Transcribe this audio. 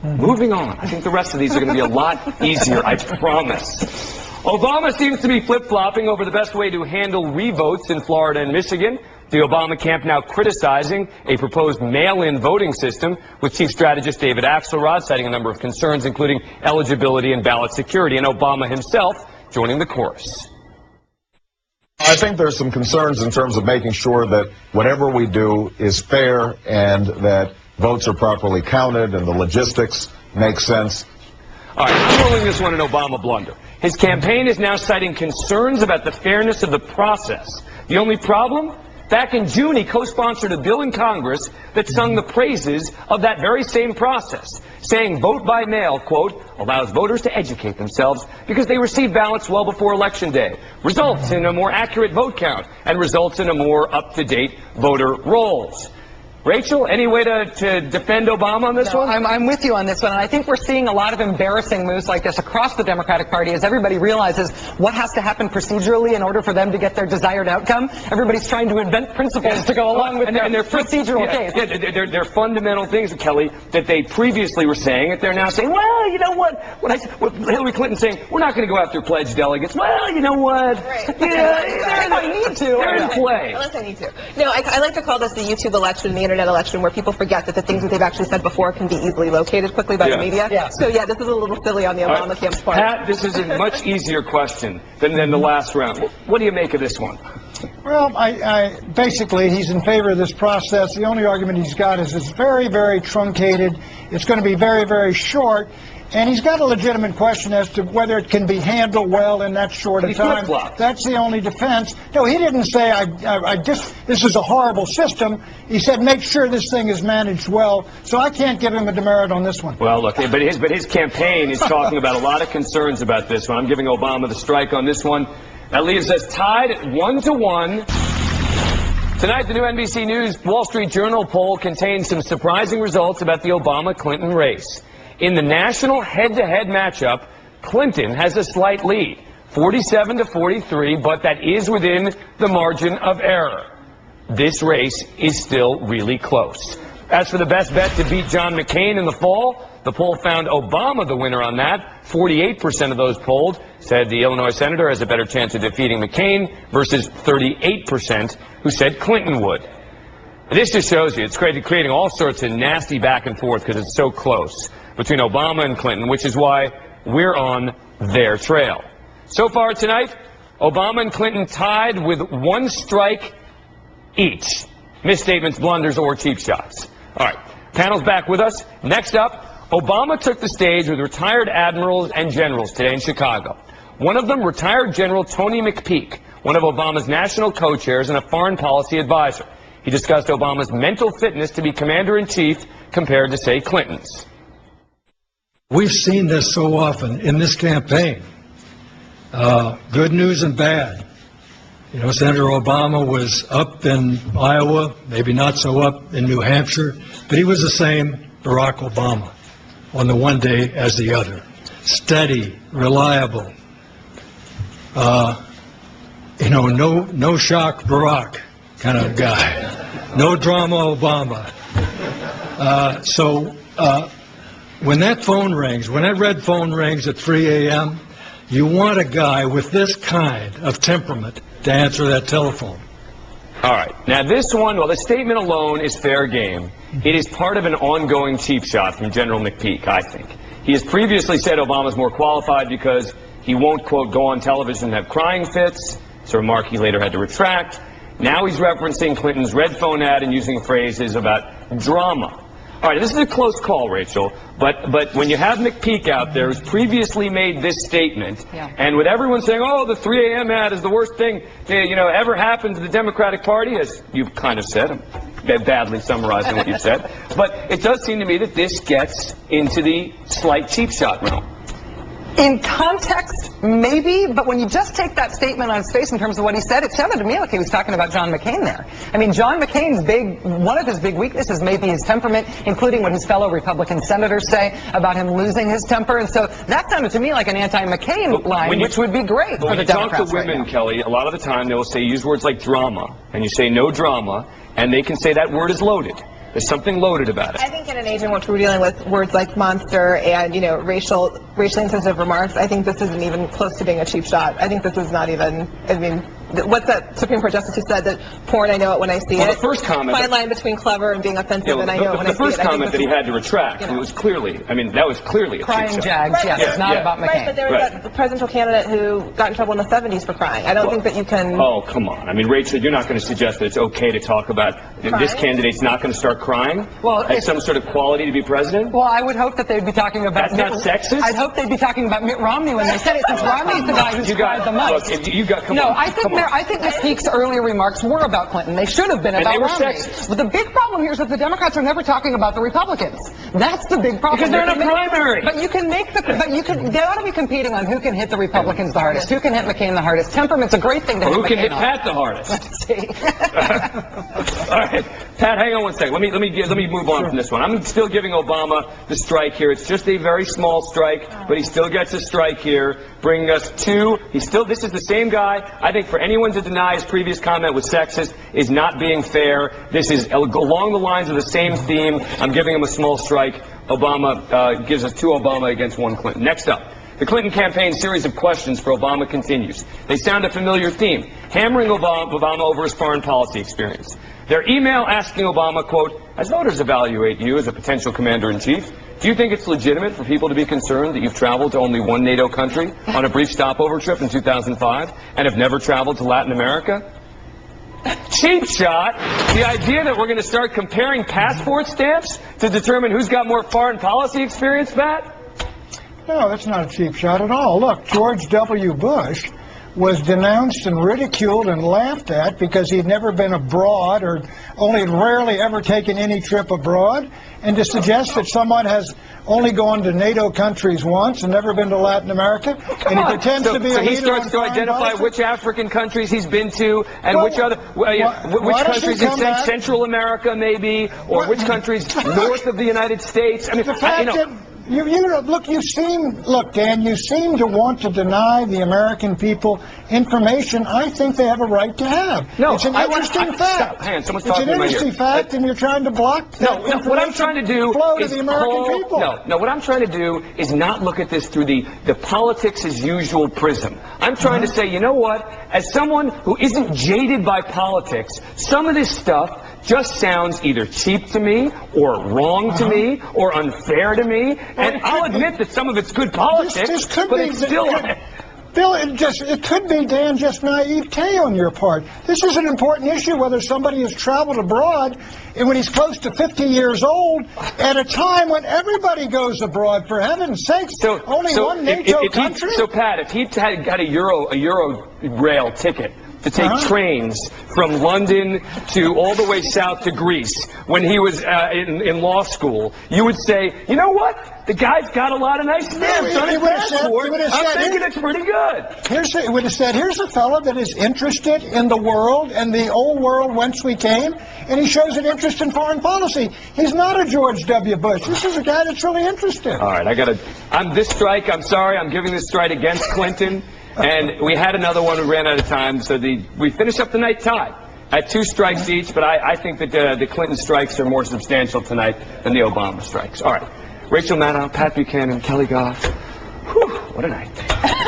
Moving on. I think the rest of these are going to be a lot easier, I promise. Obama seems to be flip-flopping over the best way to handle revotes in Florida and Michigan. The Obama camp now criticizing a proposed mail-in voting system, with Chief Strategist David Axelrod citing a number of concerns, including eligibility and ballot security, and Obama himself joining the chorus. I think there's some concerns in terms of making sure that whatever we do is fair and that votes are properly counted and the logistics make sense. All right, I'm calling this one an Obama blunder. His campaign is now citing concerns about the fairness of the process. The only problem? Back in June, he co-sponsored a bill in Congress that sung the praises of that very same process, saying vote by mail, quote, allows voters to educate themselves because they receive ballots well before Election Day, results in a more accurate vote count, and results in a more up-to-date voter rolls. Rachel, any way to defend Obama on this one? I'm with you on this one, and I think we're seeing a lot of embarrassing moves like this across the Democratic Party as everybody realizes what has to happen procedurally in order for them to get their desired outcome. Everybody's trying to invent principles to go along with their procedural case. Yeah, they're fundamental things, Kelly, that they previously were saying, that they're now saying, well, you know what Hillary Clinton saying, we're not going to go after pledged delegates. Well, you know what? Right. Yeah, they need to. They're in play. Unless I need to. No, I like to call this the YouTube election, the internet election, where people forget that the things that they've actually said before can be easily located quickly by the media. Yeah. So yeah, this is a little silly on the Obama camp's part. Pat, this is a much easier question than the last round. What do you make of this one? Well, I basically, he's in favor of this process. The only argument he's got is it's very, very truncated. It's going to be very, very short. And he's got a legitimate question as to whether it can be handled well in that short a time. That's the only defense. No, he didn't say, this is a horrible system. He said, make sure this thing is managed well. So I can't give him a demerit on this one. Well, look, but his campaign is talking about a lot of concerns about this one. I'm giving Obama the strike on this one. That leaves us tied at 1-1. Tonight, the new NBC News Wall Street Journal poll contains some surprising results about the Obama-Clinton race. In the national head-to-head matchup, Clinton has a slight lead, 47-43, but that is within the margin of error. This race is still really close. As for the best bet to beat John McCain in the fall, the poll found Obama the winner on that. 48% of those polled said the Illinois senator has a better chance of defeating McCain versus 38% who said Clinton would. This just shows you it's creating all sorts of nasty back and forth because it's so close between Obama and Clinton, which is why we're on their trail. So far tonight, Obama and Clinton tied with one strike each. Misstatements, blunders, or cheap shots. All right, panel's back with us. Next up, Obama took the stage with retired admirals and generals today in Chicago. One of them, retired General Tony McPeak, one of Obama's national co-chairs and a foreign policy advisor. He discussed Obama's mental fitness to be commander-in-chief compared to, say, Clinton's. We've seen this so often in this campaign, good news and bad. You know, Senator Obama was up in Iowa, maybe not so up in New Hampshire, but he was the same Barack Obama on the one day as the other. Steady, reliable, no shock Barack kind of guy. No drama Obama. When that phone rings, when that red phone rings at 3 a.m., you want a guy with this kind of temperament to answer that telephone. All right. Now, this one, well, the statement alone is fair game. It is part of an ongoing cheap shot from General McPeak, I think. He has previously said Obama's more qualified because he won't, quote, go on television and have crying fits. It's a remark he later had to retract. Now he's referencing Clinton's red phone ad and using phrases about drama. All right, this is a close call, Rachel, but when you have McPeak out there who's previously made this statement, and with everyone saying, oh, the 3 a.m. ad is the worst thing, ever happened to the Democratic Party, as you've kind of said, I'm badly summarizing what you've said, but it does seem to me that this gets into the slight cheap shot realm. In context, maybe, but when you just take that statement on its face in terms of what he said, it sounded to me like he was talking about John McCain there. I mean, John McCain's one of his big weaknesses may be his temperament, including what his fellow Republican senators say about him losing his temper. And so that sounded to me like an anti-McCain line, which would be great for the Democrats. When you talk to women, Kelly, a lot of the time they will use words like drama, and you say no drama, and they can say that word is loaded. There's something loaded about it. I think in an age in which we're dealing with words like monster and, you know, racially insensitive remarks, I think this isn't even close to being a cheap shot. I think this is not even, I mean, what's that Supreme Court justice who said that porn, I know it when I see it? The first comment, fine line between clever and being offensive, and I know it when I see it. The first comment that he had to retract, it was clearly, I mean, that was clearly a crying cheap shot. Jags, yes, it's not about McCain. Right, but there was a presidential candidate who got in trouble in the 70s for crying. I don't think that you can... Oh, come on. I mean, Rachel, you're not going to suggest that it's okay to talk about this candidate's not going to start crying? Well, as some sort of quality to be president? Well, I would hope that they'd be talking about... That's not sexist? I'd hope they'd be talking about Mitt Romney when they said it, since Romney's the guy who's cried the most. Look, come on. I think Mystique earlier remarks were about Clinton. They should have been about Romney. Sexist. But the big problem here is that the Democrats are never talking about the Republicans. That's the big problem. Because they're in a primary. But you can make they ought to be competing on who can hit the Republicans the hardest, who can hit McCain the hardest. Temperament's a great thing to hit who can McCain hit on. Pat the hardest. Let's see. All right, Pat, hang on one second. Let me move on from this one. I'm still giving Obama the strike here. It's just a very small strike, but he still gets a strike here, bringing us to. This is the same guy. I think for anyone to deny his previous comment was sexist is not being fair. This is along the lines of the same theme. I'm giving him a small strike. Obama gives us 2 Obama against 1 Clinton. Next up. The Clinton campaign's series of questions for Obama continues. They sound a familiar theme, hammering Obama over his foreign policy experience. Their email asking Obama, quote, as voters evaluate you as a potential commander-in-chief, do you think it's legitimate for people to be concerned that you've traveled to only one NATO country on a brief stopover trip in 2005 and have never traveled to Latin America? Cheap shot. The idea that we're going to start comparing passport stamps to determine who's got more foreign policy experience, Matt? No, that's not a cheap shot at all. Look, George W. Bush was denounced and ridiculed and laughed at because he'd never been abroad or only rarely ever taken any trip abroad. And to suggest that someone has only gone to NATO countries once and never been to Latin America, and he pretends to be a leader. So he starts to identify which African countries he's been to and which other, which countries in Central America maybe, or which countries north of the United States. I mean, the fact look, Dan, you seem to want to deny the American people information I think they have a right to have. No, it's an interesting fact. Hang on, someone's it's talking an interesting fact, and you're trying to block that what I'm trying to do flow is to the American people. No, what I'm trying to do is not look at this through the politics as usual prism. I'm trying to say, you know what? As someone who isn't jaded by politics, some of this stuff just sounds either cheap to me or wrong to me or unfair to me. And I'll admit that some of it's good politics, but it's still... Bill, it could be, Dan, just naivete on your part. This is an important issue, whether somebody has traveled abroad and when he's close to 50 years old, at a time when everybody goes abroad, for heaven's sakes, only one NATO country? So, Pat, if he got a Euro rail ticket to take trains from London to all the way south to Greece when he was in law school, you would say, you know what? The guy's got a lot of nice stamps on his passport. I'm thinking it's pretty good. It would have said, here's a fellow that is interested in the world and the old world whence we came, and he shows an interest in foreign policy. He's not a George W. Bush. This is a guy that's really interested. All right, I'm sorry, I'm giving this strike against Clinton. And we had another one, we ran out of time, so we finished up the night tied at 2 strikes each, but I think that the Clinton strikes are more substantial tonight than the Obama strikes. All right, Rachel Maddow, Pat Buchanan, Keli Goff. Whew, what a night.